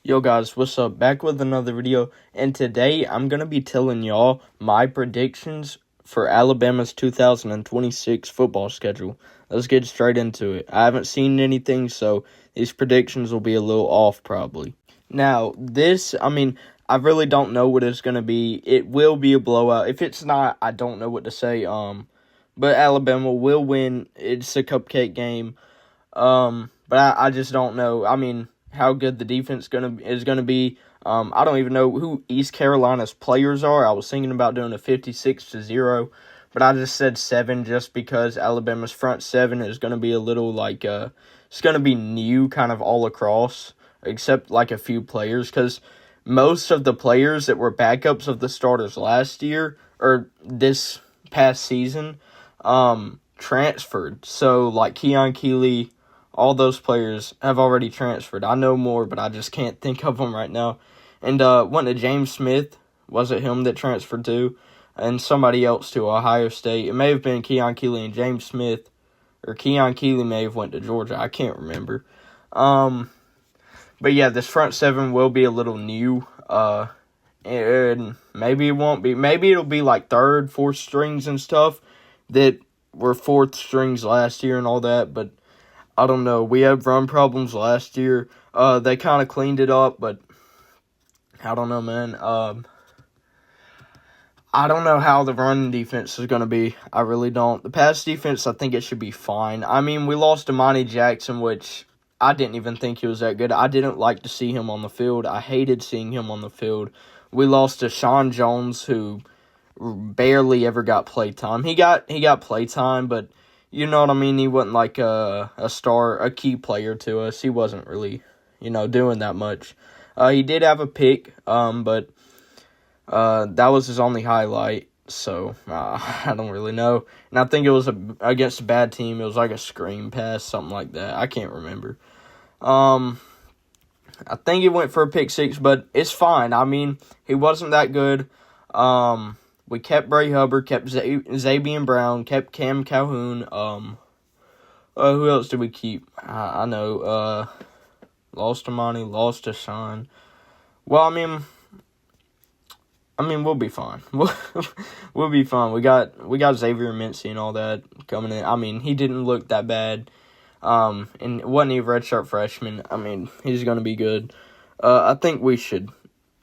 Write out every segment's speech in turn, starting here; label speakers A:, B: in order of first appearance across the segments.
A: Yo guys, what's up? Back with another video, and today I'm going to be telling y'all my predictions for Alabama's 2026 football schedule. Let's get straight into it. I haven't seen anything, so these predictions will be a little off probably. Now, I really don't know what it's going to be. It will be a blowout. If it's not, I don't know what to say. But Alabama will win. It's a cupcake game. But I just don't know. How good the defense is gonna be. I don't even know who East Carolina's players are. I was thinking about doing a 56-0, but I just said 7 just because Alabama's front 7 is gonna be a little it's gonna be new kind of all across, except like a few players, because most of the players that were backups of the starters last year or this past season transferred. So like Keon Keeley, all those players have already transferred. I know more, but I just can't think of them right now. And went to James Smith. Was it him that transferred to? And somebody else to Ohio State. It may have been Keon Keeley and James Smith. Or Keon Keeley may have went to Georgia. I can't remember. But yeah, this front 7 will be a little new. And maybe it won't be. Maybe it'll be like 3rd, 4th strings and stuff that were 4th strings last year and all that. But I don't know. We had run problems last year. They kind of cleaned it up, but I don't know, man. I don't know how the run defense is going to be. I really don't. The pass defense, I think it should be fine. We lost to Monty Jackson, which I didn't even think he was that good. I didn't like to see him on the field. I hated seeing him on the field. We lost to Sean Jones, who barely ever got play time. He got play time, but you know what I mean? He wasn't like a key player to us. He wasn't really, doing that much. He did have a pick, but that was his only highlight. So I don't really know. And I think it was against a bad team. It was like a screen pass, something like that. I can't remember. I think he went for a pick 6, but it's fine. He wasn't that good. We kept Bray Hubbard, kept Zabian Brown, kept Cam Calhoun. Who else did we keep? I know. Lost to Monty, lost to Sean. Well, we'll be fine. We'll be fine. We got Xavier Mincy and all that coming in. He didn't look that bad. And wasn't he a redshirt freshman? He's gonna be good. I think we should.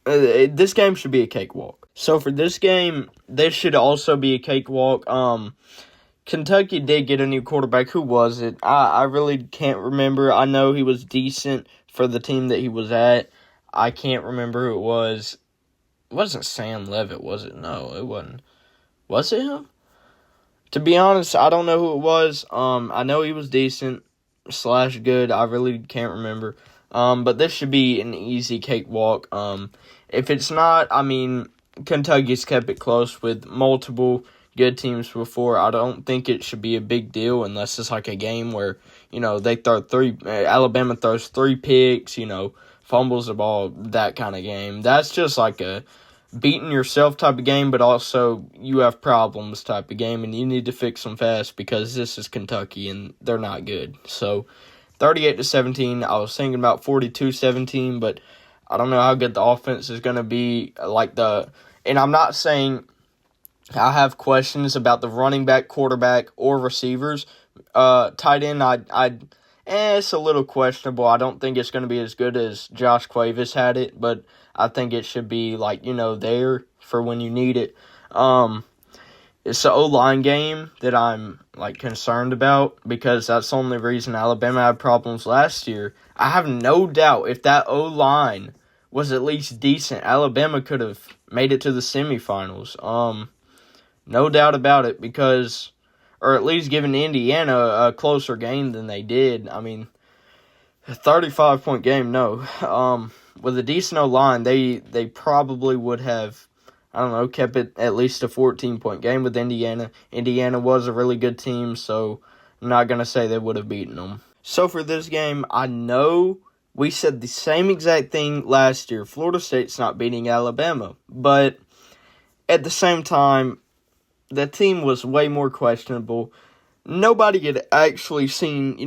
A: This game should be a cakewalk. So for this game, this should also be a cakewalk. Kentucky did get a new quarterback. Who was it? I really can't remember. I know he was decent for the team that he was at. I can't remember who it was. It wasn't Sam Levitt, was it? No, it wasn't. Was it him? To be honest, I don't know who it was. I know he was decent / good. I really can't remember. But this should be an easy cakewalk. If it's not, Kentucky's kept it close with multiple good teams before. I don't think it should be a big deal unless it's like a game where, they throw Alabama throws 3 picks, fumbles the ball, that kind of game. That's just like a beating yourself type of game, but also you have problems type of game, and you need to fix them fast because this is Kentucky and they're not good. So 38-17, I was thinking about 42-17, but I don't know how good the offense is going to be. And I'm not saying I have questions about the running back, quarterback, or receivers. Tight end, it's a little questionable. I don't think it's going to be as good as Josh Cuevas had it, but I think it should be there for when you need it. It's the O-line game that I'm concerned about because that's the only reason Alabama had problems last year. I have no doubt if that O-line was at least decent, Alabama could have made it to the semifinals. No doubt about it or at least given Indiana a closer game than they did. A 35-point game, no. With a decent O-line, they probably would have, kept it at least a 14-point game with Indiana. Indiana was a really good team, so I'm not going to say they would have beaten them. So for this game, I know we said the same exact thing last year. Florida State's not beating Alabama. But at the same time, the team was way more questionable. Nobody had actually seen,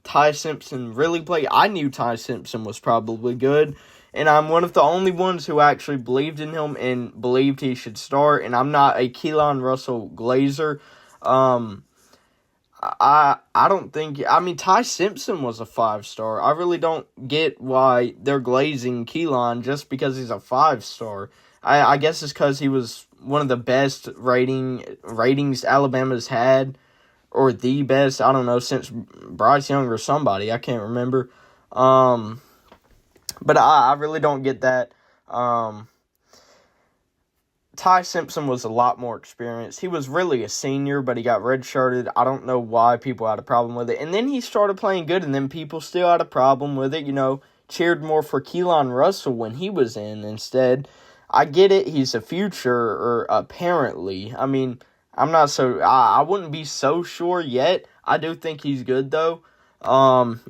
A: Ty Simpson really played. I knew Ty Simpson was probably good, and I'm one of the only ones who actually believed in him and believed he should start, and I'm not a Keelan Russell glazer. I don't think... I mean, Ty Simpson was a 5-star. I really don't get why they're glazing Keelan just because he's a 5-star. I guess it's because he was one of the best ratings Alabama's had, or the best, I don't know, since Bryce Young or somebody. I can't remember. But I really don't get that. Ty Simpson was a lot more experienced. He was really a senior, but he got redshirted. I don't know why people had a problem with it. And then he started playing good, and then people still had a problem with it. Cheered more for Keelan Russell when he was in instead. I get it. He's a future, or apparently. I mean, I'm not so... I wouldn't be so sure yet. I do think he's good, though.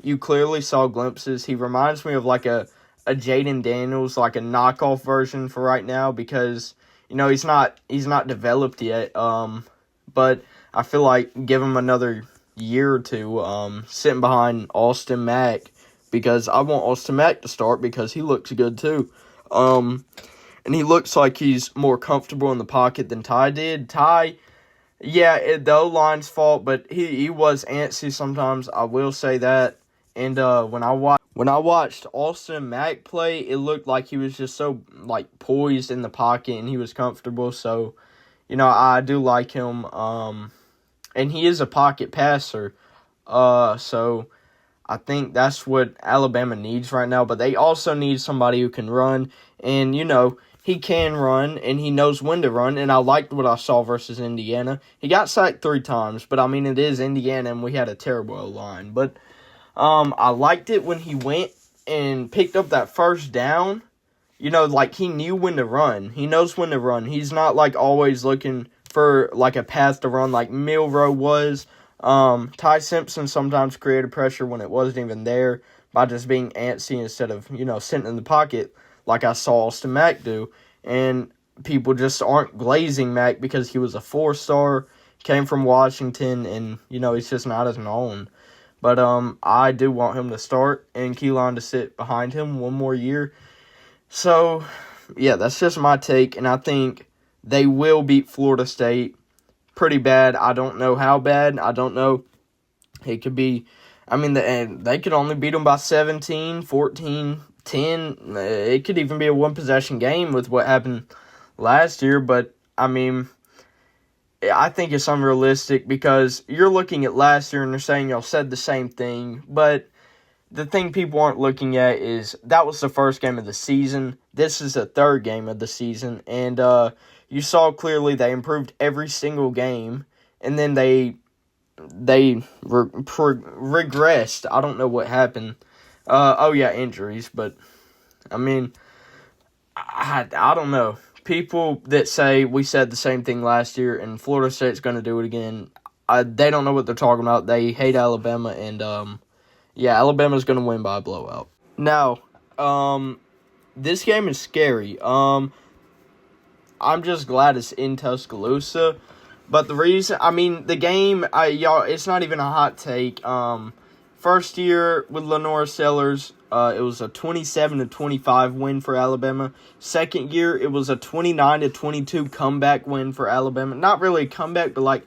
A: You clearly saw glimpses. He reminds me of like a Jaden Daniels, like a knockoff version for right now, because... he's not developed yet, but I feel like give him another year or two, sitting behind Austin Mack, because I want Austin Mack to start because he looks good too. And he looks like he's more comfortable in the pocket than Ty did. Ty, the O-line's fault, but he was antsy sometimes, I will say that. And when I watched Austin Mack play, it looked like he was just so poised in the pocket and he was comfortable. So, I do like him. And he is a pocket passer. So I think that's what Alabama needs right now. But they also need somebody who can run. And he can run and he knows when to run. And I liked what I saw versus Indiana. He got sacked 3 times, but I mean it is Indiana and we had a terrible O-line. But I liked it when he went and picked up that first down. He knew when to run. He knows when to run. He's not, always looking for, a path to run like Milroe was. Ty Simpson sometimes created pressure when it wasn't even there by just being antsy instead of, sitting in the pocket like I saw Austin Mack do. And people just aren't glazing Mack because he was a 4-star, came from Washington, and, he's just not as known. But I do want him to start and Keelan to sit behind him one more year. So, yeah, that's just my take. And I think they will beat Florida State pretty bad. I don't know how bad. I don't know. It could be, they could only beat them by 17, 14, 10. It could even be a one-possession game with what happened last year. But, I think it's unrealistic because you're looking at last year and they're saying y'all said the same thing, but the thing people aren't looking at is that was the first game of the season. This is the third game of the season, and you saw clearly they improved every single game, and then they regressed. I don't know what happened. Injuries, but I don't know. People that say we said the same thing last year and Florida State's going to do it again, they don't know what they're talking about. They hate Alabama, and Alabama's going to win by a blowout. Now, this game is scary. I'm just glad it's in Tuscaloosa, but the reason, the game, it's not even a hot take. First year with Lenora Sellers, it was a 27-25 win for Alabama. Second year, it was a 29-22 comeback win for Alabama. Not really a comeback, but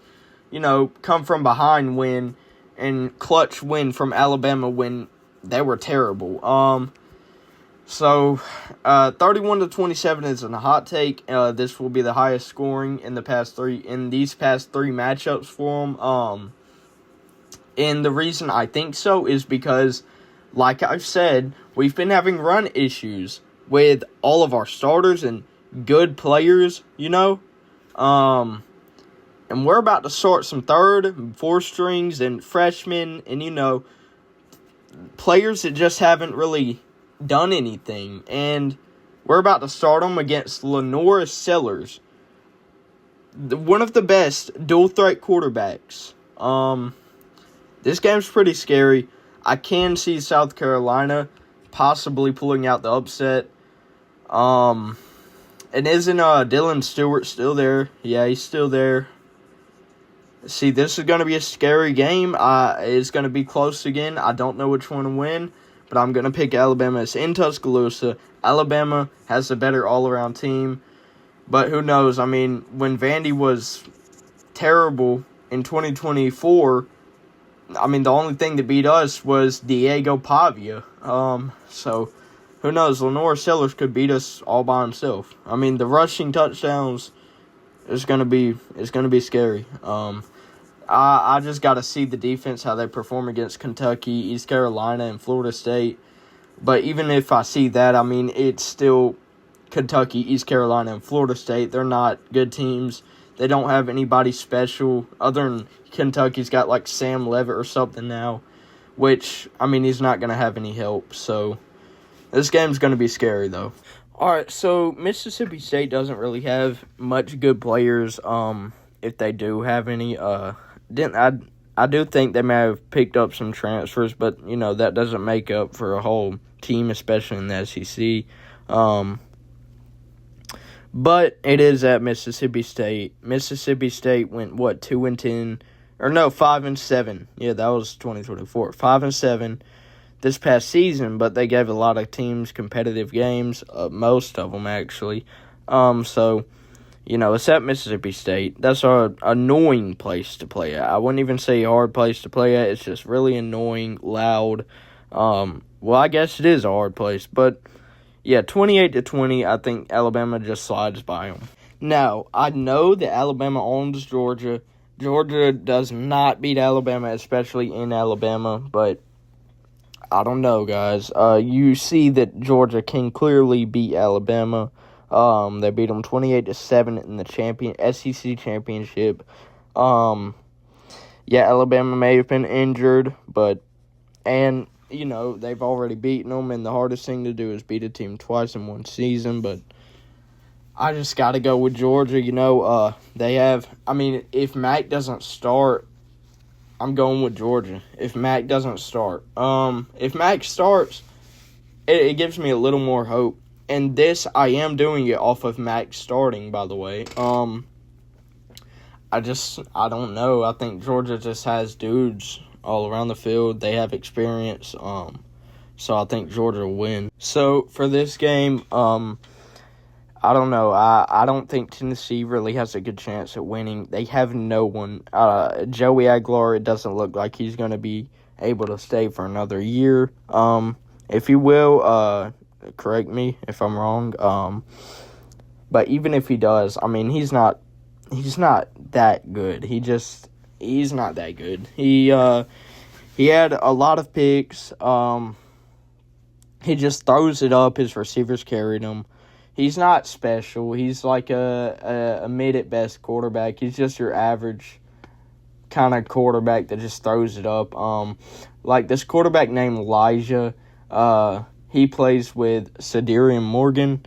A: come from behind win and clutch win from Alabama when they were terrible. 31-27 isn't a hot take. This will be the highest scoring in these past three matchups for them. And the reason I think so is because, like I've said, we've been having run issues with all of our starters and good players, And we're about to start some third and fourth strings and freshmen and, players that just haven't really done anything. And we're about to start them against Lenora Sellers, one of the best dual-threat quarterbacks. This game's pretty scary. I can see South Carolina possibly pulling out the upset. And isn't Dylan Stewart still there? Yeah, he's still there. See, this is going to be a scary game. It's going to be close again. I don't know which one to win, but I'm going to pick Alabama. It's in Tuscaloosa. Alabama has a better all-around team, but who knows? I mean, when Vandy was terrible in 2024, I mean, the only thing that beat us was Diego Pavia. So who knows? Lenore Sellers could beat us all by himself. I mean, the rushing touchdowns is gonna be scary. I just got to see the defense, how they perform against Kentucky, East Carolina, and Florida State. But even if I see that, I mean, it's still Kentucky, East Carolina, and Florida State. They're not good teams. They don't have anybody special other than Kentucky's got like Sam Levitt or something now, which, I mean, he's not going to have any help. So this game's going to be scary, though. All right, so Mississippi State doesn't really have much good players, if they do have any. I do think they may have picked up some transfers, but, you know, that doesn't make up for a whole team, especially in the SEC. But it is at Mississippi State. Mississippi State went, 2-10? Or no, 5-7. Yeah, that was 2024. 5-7 this past season, but they gave a lot of teams competitive games, most of them actually. So, you know, it's at Mississippi State. That's an annoying place to play at. I wouldn't even say a hard place to play at. It's just really annoying, loud. Well, I guess it is a hard place, but yeah, 28-20, I think Alabama just slides by them. Now, I know that Alabama owns Georgia. Georgia does not beat Alabama, especially in Alabama, but I don't know, guys. You see that Georgia can clearly beat Alabama. They beat them 28-7 in the SEC championship. Yeah, Alabama may have been injured, and you know, they've already beaten them, and the hardest thing to do is beat a team twice in one season, but I just got to go with Georgia. You know, they have, I mean, if Mac doesn't start, I'm going with Georgia. If Mac doesn't start. If Mac starts, it gives me a little more hope. And this, I am doing it off of Mac starting, by the way. I don't know. I think Georgia just has dudes all around the field. They have experience. So I think Georgia will win. So for this game, I don't know. I don't think Tennessee really has a good chance at winning. They have no one. Joey Aguilar, it doesn't look like he's going to be able to stay for another year. If you will, correct me if I'm wrong. But even if he does, I mean, he's not that good. He's not that good. He had a lot of picks. He just throws it up. His receivers carried him. He's not special. He's like a mid at best quarterback. He's just your average kind of quarterback that just throws it up. Like this quarterback named Elijah. He plays with Sadarian Morgan,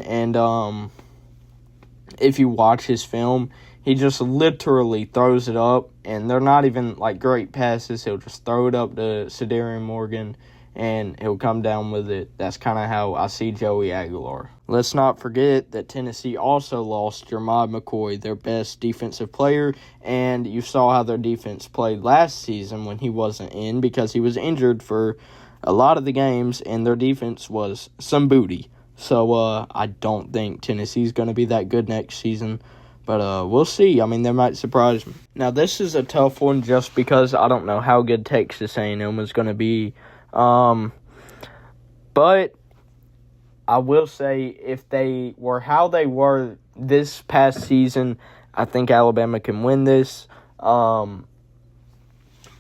A: and if you watch his film, he just literally throws it up, and they're not even like great passes. He'll just throw it up to Sadarian Morgan, and he'll come down with it. That's kind of how I see Joey Aguilar. Let's not forget that Tennessee also lost Jermod McCoy, their best defensive player, and you saw how their defense played last season when he wasn't in because he was injured for a lot of the games, and their defense was some booty. So I don't think Tennessee's going to be that good next season. But we'll see. I mean, they might surprise me. Now, this is a tough one just because I don't know how good Texas A&M is going to be. But I will say if they were how they were this past season, I think Alabama can win this.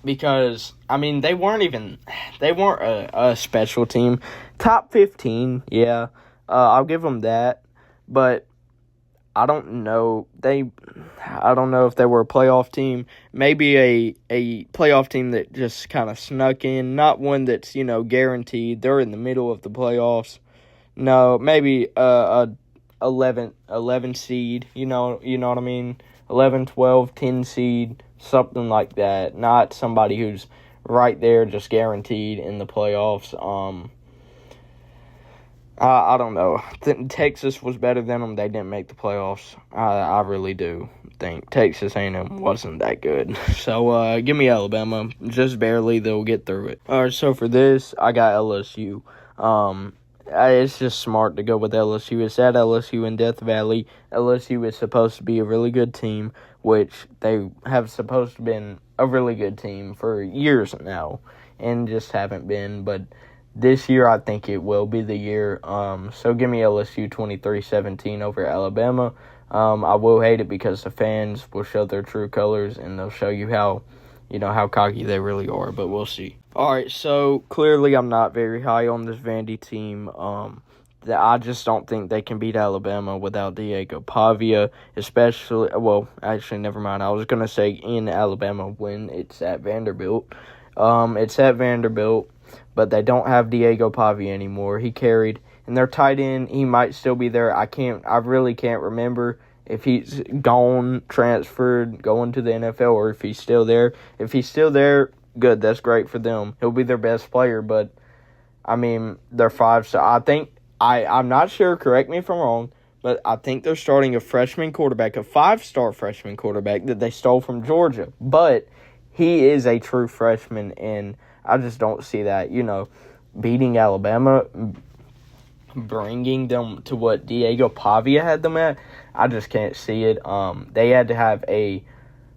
A: Because, I mean, they weren't a special team. Top 15, yeah. I'll give them that. But I don't know. I don't know if they were a playoff team. Maybe a playoff team that just kind of snuck in. Not one that's, guaranteed. They're in the middle of the playoffs. No, maybe a 11 seed. You know what I mean? 11, 12, 10 seed. Something like that. Not somebody who's right there just guaranteed in the playoffs. I don't know. Texas was better than them. They didn't make the playoffs. I really do think Texas A&M wasn't that good. So give me Alabama. Just barely. They'll get through it. All right, so for this, I got LSU. It's just smart to go with LSU. It's at LSU in Death Valley. LSU is supposed to be a really good team, which they have supposed to been a really good team for years now and just haven't been. But this year, I think it will be the year. So give me LSU 23-17 over Alabama. I will hate it because the fans will show their true colors and they'll show you how cocky they really are, but we'll see. All right, so clearly I'm not very high on this Vandy team. I just don't think they can beat Alabama without Diego Pavia, especially, well, actually, never mind. I was going to say in Alabama when it's at Vanderbilt. It's at Vanderbilt, but they don't have Diego Pavia anymore. He carried, and their tight end, he might still be there. I really can't remember if he's gone, transferred, going to the NFL, or if he's still there. If he's still there, good, that's great for them. He'll be their best player, but, I mean, they're 5-star. I think, I'm not sure, correct me if I'm wrong, but I think they're starting a freshman quarterback, a 5-star freshman quarterback that they stole from Georgia. But he is a true freshman, and I just don't see that, beating Alabama, bringing them to what Diego Pavia had them at. I just can't see it. They had to have a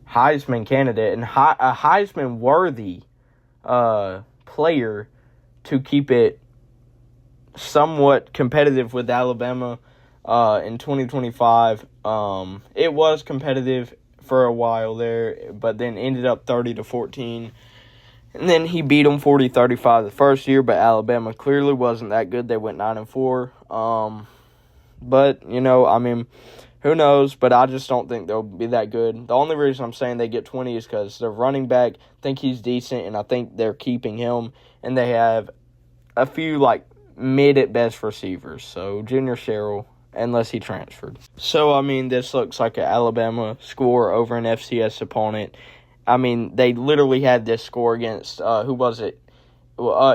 A: Heisman candidate and a Heisman-worthy player to keep it somewhat competitive with Alabama in 2025. It was competitive for a while there, but then ended up 30-14. And then he beat them 40-35 the first year, but Alabama clearly wasn't that good. They went 9-4. But, who knows? But I just don't think they'll be that good. The only reason I'm saying they get 20 is because their running back, I think he's decent, and I think they're keeping him. And they have a few, mid-at-best receivers. So, Junior Sherrill, unless he transferred. So, this looks like an Alabama score over an FCS opponent. They literally had this score against, who was it?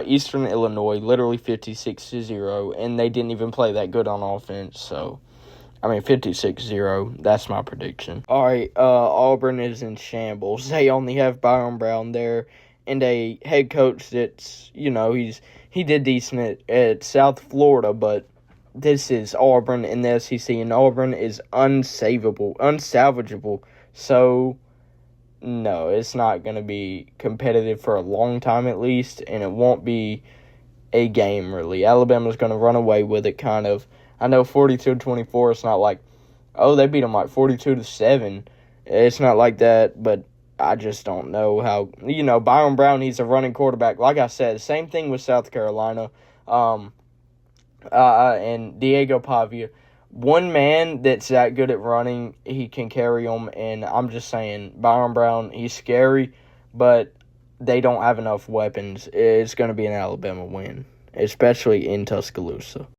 A: Eastern Illinois, literally 56-0, and they didn't even play that good on offense. So, 56-0, that's my prediction. All right, Auburn is in shambles. They only have Byron Brown there, and a head coach that's, he did decent at South Florida, but this is Auburn in the SEC, and Auburn is unsalvageable. So, no, it's not going to be competitive for a long time at least, and it won't be a game, really. Alabama's going to run away with it, kind of. I know 42-24, it's not like, they beat them 42-7. It's not like that, but I just don't know how, Byron Brown, he's a running quarterback. Like I said, same thing with South Carolina, and Diego Pavia. One man that's that good at running, he can carry them, and I'm just saying, Byron Brown, he's scary, but they don't have enough weapons. It's going to be an Alabama win, especially in Tuscaloosa.